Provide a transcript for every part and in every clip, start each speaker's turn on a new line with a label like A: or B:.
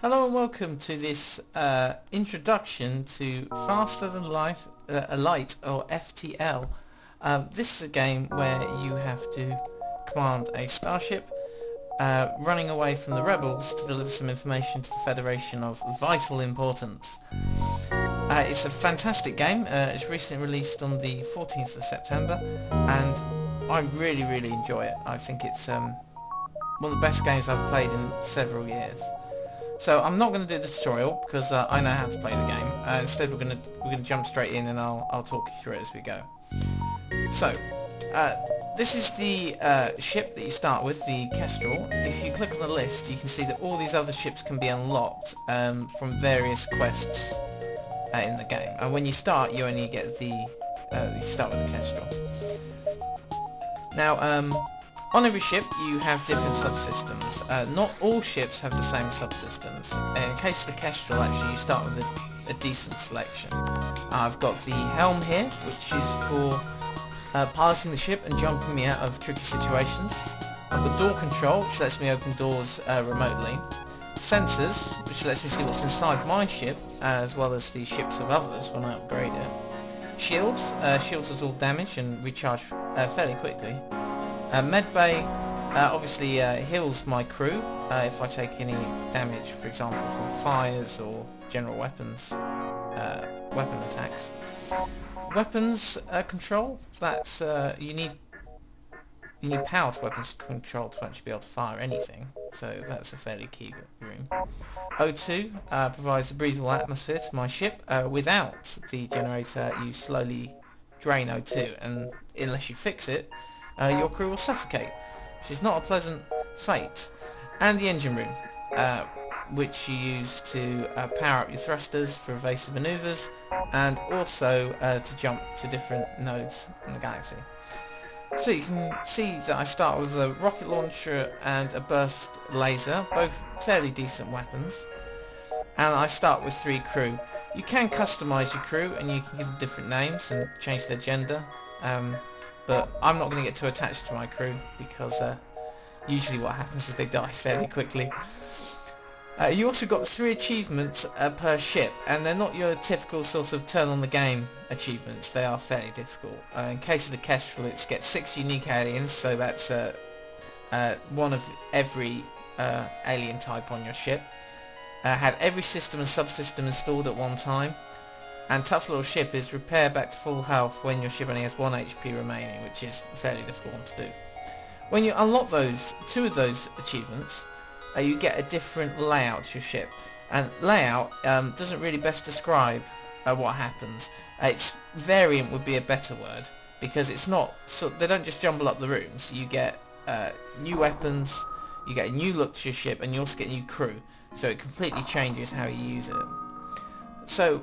A: Hello and welcome to this introduction to Faster Than Light or FTL. This is a game where you have to command a starship running away from the rebels to deliver some information to the Federation of vital importance. It's a fantastic game. It's recently released on the 14th of September and I really enjoy it. I think it's one of the best games I've played in several years. So I'm not going to do the tutorial because I know how to play the game. Instead we're going to jump straight in and I'll talk you through it as we go. So this is the ship that you start with, the Kestrel. If you click on the list you can see that all these other ships can be unlocked from various quests in the game. And when you start you only get the you start with the Kestrel. Now on every ship you have different subsystems. Not all ships have the same subsystems. In the case of the Kestrel actually you start with a decent selection. I've got the helm here which is for piloting the ship and jumping me out of tricky situations. I've got door control which lets me open doors remotely. Sensors which lets me see what's inside my ship as well as the ships of others when I upgrade it. Shields. Shields absorb damage and recharge fairly quickly. Medbay obviously heals my crew if I take any damage, for example from fires or general weapons, weapon attacks. Weapons control, that's you need power to weapons control to actually be able to fire anything, so that's a fairly key room. O2 provides a breathable atmosphere to my ship. Without the generator you slowly drain O2 and unless you fix it your crew will suffocate, which is not a pleasant fate. And the engine room, which you use to power up your thrusters for evasive manoeuvres and also to jump to different nodes in the galaxy. So you can see that I start with a rocket launcher and a burst laser, both fairly decent weapons, and I start with 3 crew. You can customise your crew and you can give them different names and change their gender. But I'm not going to get too attached to my crew because usually what happens is they die fairly quickly. You also got 3 achievements per ship, and they're not your typical sort of turn on the game achievements. They are fairly difficult. In case of the Kestrel it's get 6 unique aliens, so that's one of every alien type on your ship. Have every system and subsystem installed at one time. And tough little ship is repair back to full health when your ship only has 1 HP remaining, which is a fairly difficult one to do. When you unlock 2 of those achievements, you get a different layout to your ship. And layout doesn't really best describe what happens. It's variant would be a better word, because it's not they don't just jumble up the rooms. You get new weapons, you get a new look to your ship, and you also get a new crew. So it completely changes how you use it. So,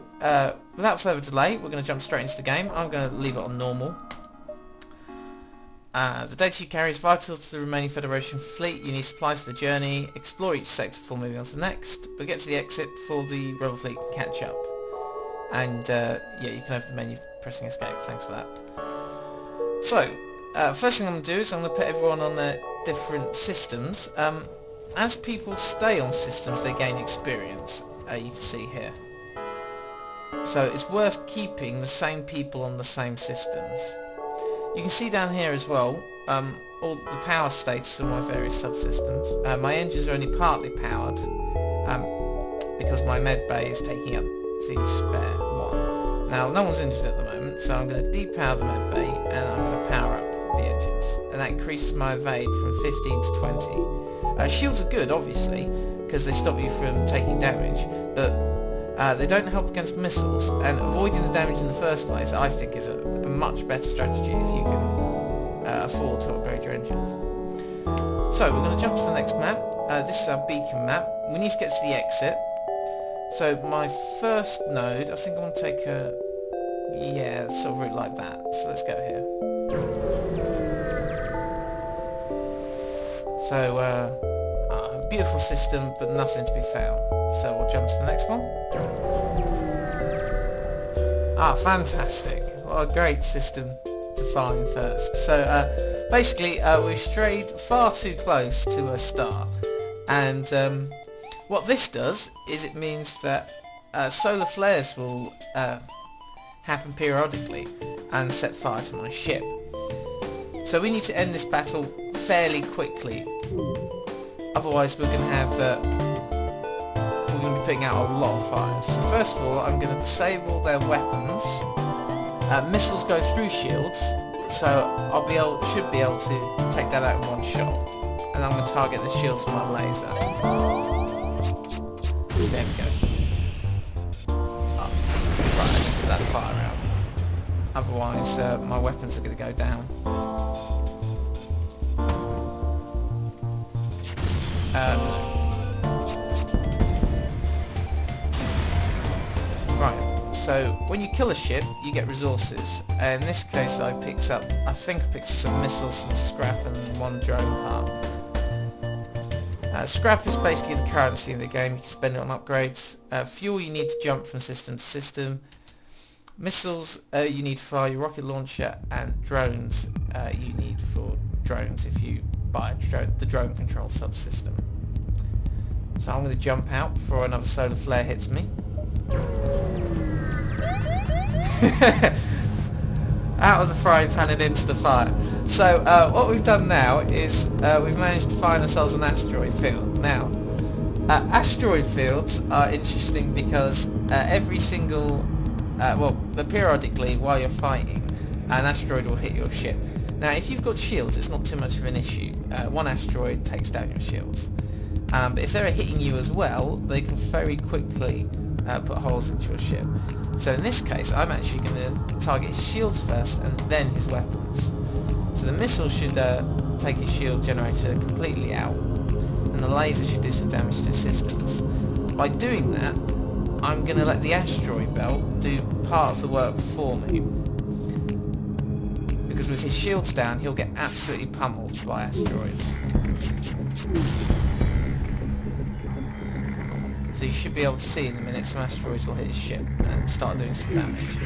A: without further delay, we're going to jump straight into the game. I'm going to leave it on normal. The data you carry is vital to the remaining Federation fleet. You need supplies for the journey. Explore each sector before moving on to the next, but get to the exit before the rebel fleet can catch up. And, yeah, you can open the menu pressing escape. Thanks for that. So, first thing I'm going to do is I'm going to put everyone on their different systems. As people stay on systems, they gain experience. You can see here. So it's worth keeping the same people on the same systems. You can see down here as well all the power status of my various subsystems. My engines are only partly powered because my med bay is taking up the spare one. Now no one's injured at the moment, so I'm going to depower the med bay and I'm going to power up the engines, and that increases my evade from 15 to 20. Shields are good obviously because they stop you from taking damage, but they don't help against missiles, and avoiding the damage in the first place I think is a much better strategy if you can afford to upgrade your engines. So we're going to jump to the next map. This is our beacon map. We need to get to the exit. So my first node, I think I want to take a sort of route like that. So let's go here. So beautiful system, but nothing to be found. So we'll jump to the next one. Ah, fantastic. What a great system to find first. So basically we strayed far too close to a star, and What this does is it means that solar flares will happen periodically and set fire to my ship. So we need to end this battle fairly quickly, otherwise we're going to have we're going to be putting out a lot of fires. So first of all, I'm going to disable their weapons. Missiles go through shields, so should be able to take that out in one shot. And I'm going to target the shields with my laser. There we go. Oh, right, let's get that fire out. Otherwise, my weapons are going to go down. Right, so when you kill a ship, you get resources. In this case, I think I picked some missiles, some scrap, and one drone part. Scrap is basically the currency in the game. You can spend it on upgrades. Fuel, you need to jump from system to system. Missiles, you need to fire your rocket launcher, and drones, you need for drones if you buy the drone control subsystem. So I'm going to jump out before another solar flare hits me. Out of the frying pan and into the fire. So what we've done now is we've managed to find ourselves an asteroid field. Now, asteroid fields are interesting because every single, periodically while you're fighting, an asteroid will hit your ship. Now, if you've got shields, it's not too much of an issue. One asteroid takes down your shields. But if they're hitting you as well, they can very quickly put holes into your ship. So in this case, I'm actually going to target his shields first and then his weapons. So the missile should take his shield generator completely out, and the laser should do some damage to his systems. By doing that, I'm going to let the asteroid belt do part of the work for me. Because with his shields down, he'll get absolutely pummeled by asteroids. So you should be able to see in a minute some asteroids will hit his ship and start doing some damage.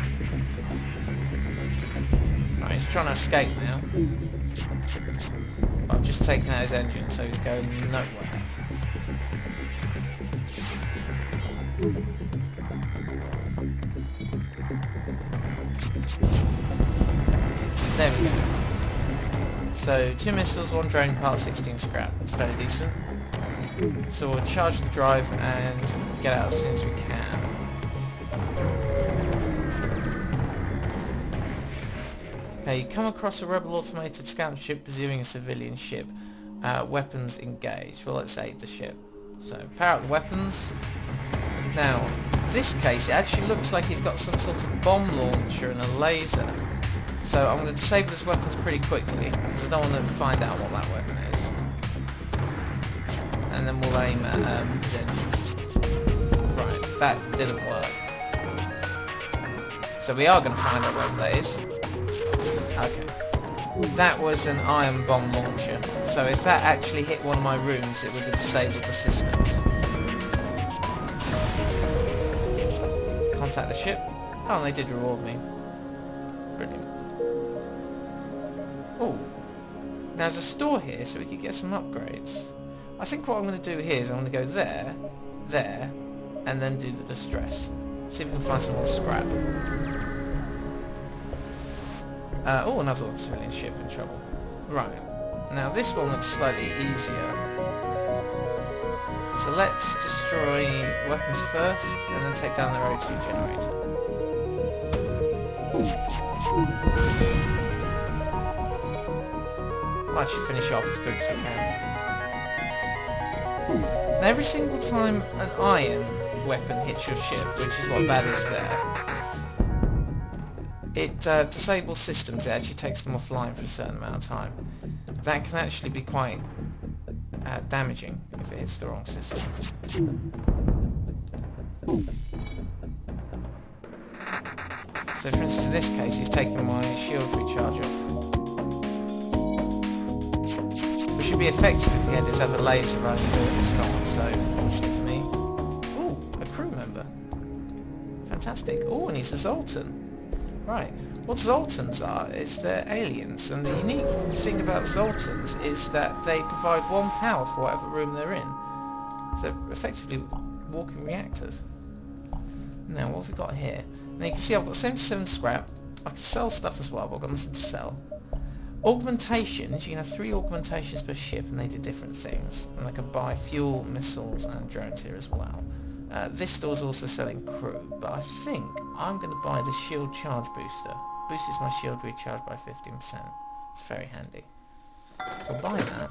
A: Right, he's trying to escape now. But I've just taken out his engine, so he's going nowhere. There we go. So 2 missiles, 1 drone part, 16 scrap. It's fairly decent. So we'll charge the drive and get out as soon as we can. Okay, you come across a rebel automated scout ship pursuing a civilian ship. Weapons engaged. Well, let's aid the ship. So power up the weapons. Now, in this case, it actually looks like he's got some sort of bomb launcher and a laser. So I'm going to disable his weapons pretty quickly because I don't want to find out what that weapon is. And then we'll aim at his engines. Right, that didn't work. So we are going to find out what that is. Okay. That was an iron bomb launcher. So if that actually hit one of my rooms, it would have disabled the systems. Contact the ship. Oh, and they did reward me. Brilliant. Oh. Now there's a store here, so we could get some upgrades. I think what I'm going to do here is I'm going to go there, there, and then do the distress. See if we can find some more scrap. Oh, another civilian ship in trouble. Right. Now this one looks slightly easier. So let's destroy weapons first, and then take down their O2 generator. I'll actually finish off as quick as I can. Now every single time an iron weapon hits your ship, which is what that is there, it disables systems. It actually takes them offline for a certain amount of time. That can actually be quite damaging if it hits the wrong system. So for instance in this case he's taking my shield recharge off. Which should be effective if he had his other laser running, but it's not, so unfortunately for me. Ooh, a crew member. Fantastic. Oh, and he's a Zoltan. Right. What Zoltans are is they're aliens, and the unique thing about Zoltans is that they provide 1 power for whatever room they're in. So effectively walking reactors. Now what have we got here? Now you can see I've got 77 scrap. I can sell stuff as well, but I've got nothing to sell. Augmentations, you can have 3 augmentations per ship and they do different things. And I can buy fuel, missiles and drones here as well. This store's also selling crew, but I think I'm going to buy the shield charge booster. Boosts my shield recharge by 15%. It's very handy. So I'll buy that.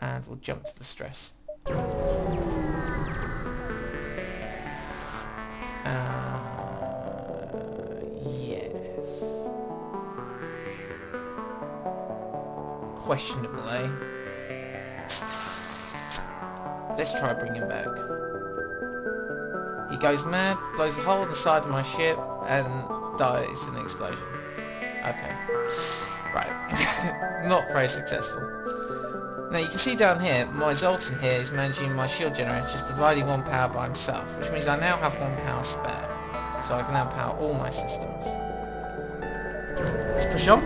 A: And we'll jump to the stress. Yes. Questionable, eh? Let's try bringing him back. He goes mad, blows a hole in the side of my ship, and dies in the explosion. Okay. Right. Not very successful. Now you can see down here, my Zoltan here is managing my shield generators, providing 1 power by himself, which means I now have 1 power spare. So I can now power all my systems. Let's push on.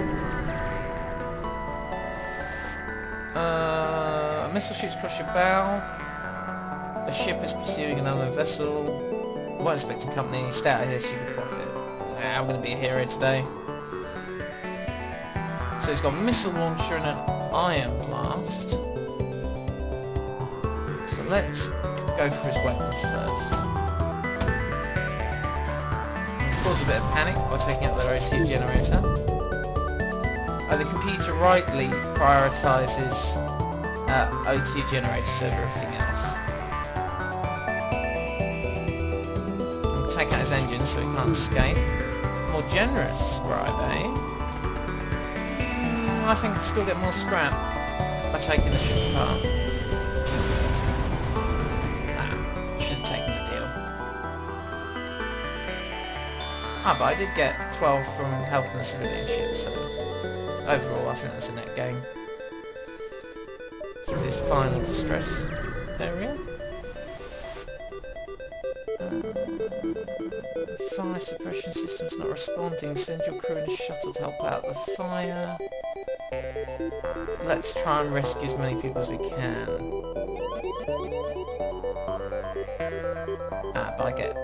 A: A missile shoots across your bow. A ship is pursuing an unknown vessel. Won't expect a company. Stay out of here so you can profit. I'm going to be a hero today. So he's got a missile launcher and an iron blast. So let's go for his weapons first. Cause a bit of panic by taking out their O2 generator. The computer rightly prioritises O2 generators over everything else. I'm take out his engine so he can't escape. More generous scribe, eh? I think I'd still get more scrap by taking the ship apart. Should have taken the deal. But I did get 12 from helping the civilian ship, so overall I think that's a net gain. So this final distress area. Fire suppression system's not responding. Send your crew in a shuttle to help out the fire. Let's try and rescue as many people as we can. But I get...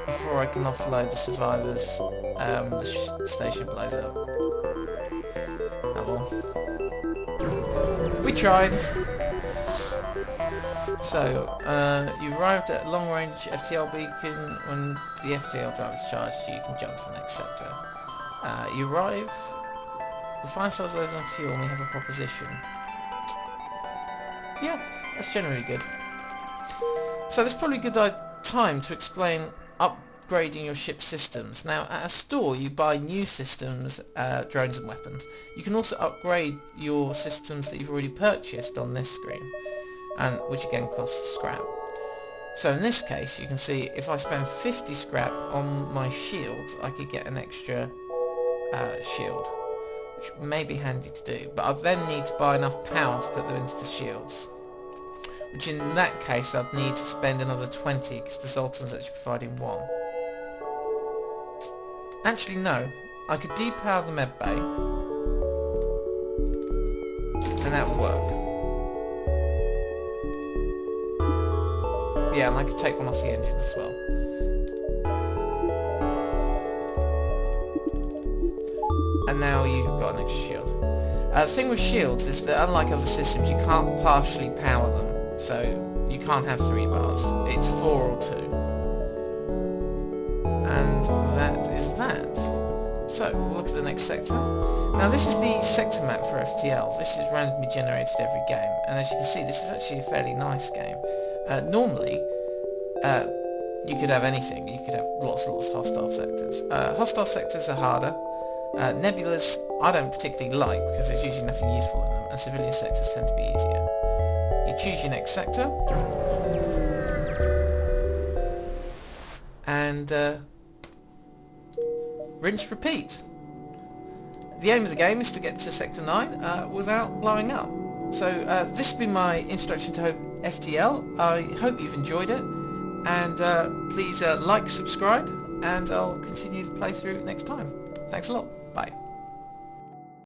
A: Before I can offload the survivors, the station blows up. Oh well. We tried! So, you arrived at a long-range FTL beacon. When the FTL drive is charged, you can jump to the next sector. You arrive, the fire cells loads on fuel, and we have a proposition. Yeah, that's generally good. So there's probably a good time to explain upgrading your ship systems. Now, at a store, you buy new systems, drones and weapons. You can also upgrade your systems that you've already purchased on this screen, and which again costs scrap. So in this case, you can see if I spend 50 scrap on my shields, I could get an extra shield, which may be handy to do, but I then need to buy enough power to put them into the shields, which in that case I'd need to spend another 20 because the Zoltan's actually providing 1. Actually no, I could depower the med bay and that would work. Yeah, and I could take one off the engine as well. And now you've got an extra shield. The thing with shields is that unlike other systems, you can't partially power them. So you can't have 3 bars. It's 4 or 2. And that is that. So, we'll look at the next sector. Now this is the sector map for FTL. This is randomly generated every game. And as you can see, this is actually a fairly nice game. Normally, you could have anything. You could have lots and lots of hostile sectors. Hostile sectors are harder. Nebulas I don't particularly like because there's usually nothing useful in them, and civilian sectors tend to be easier. You choose your next sector, and rinse, repeat. The aim of the game is to get to Sector 9 without blowing up. So this has been my introduction to FTL. I hope you've enjoyed it, and please like, subscribe, and I'll continue the playthrough next time. Thanks a lot. Bye.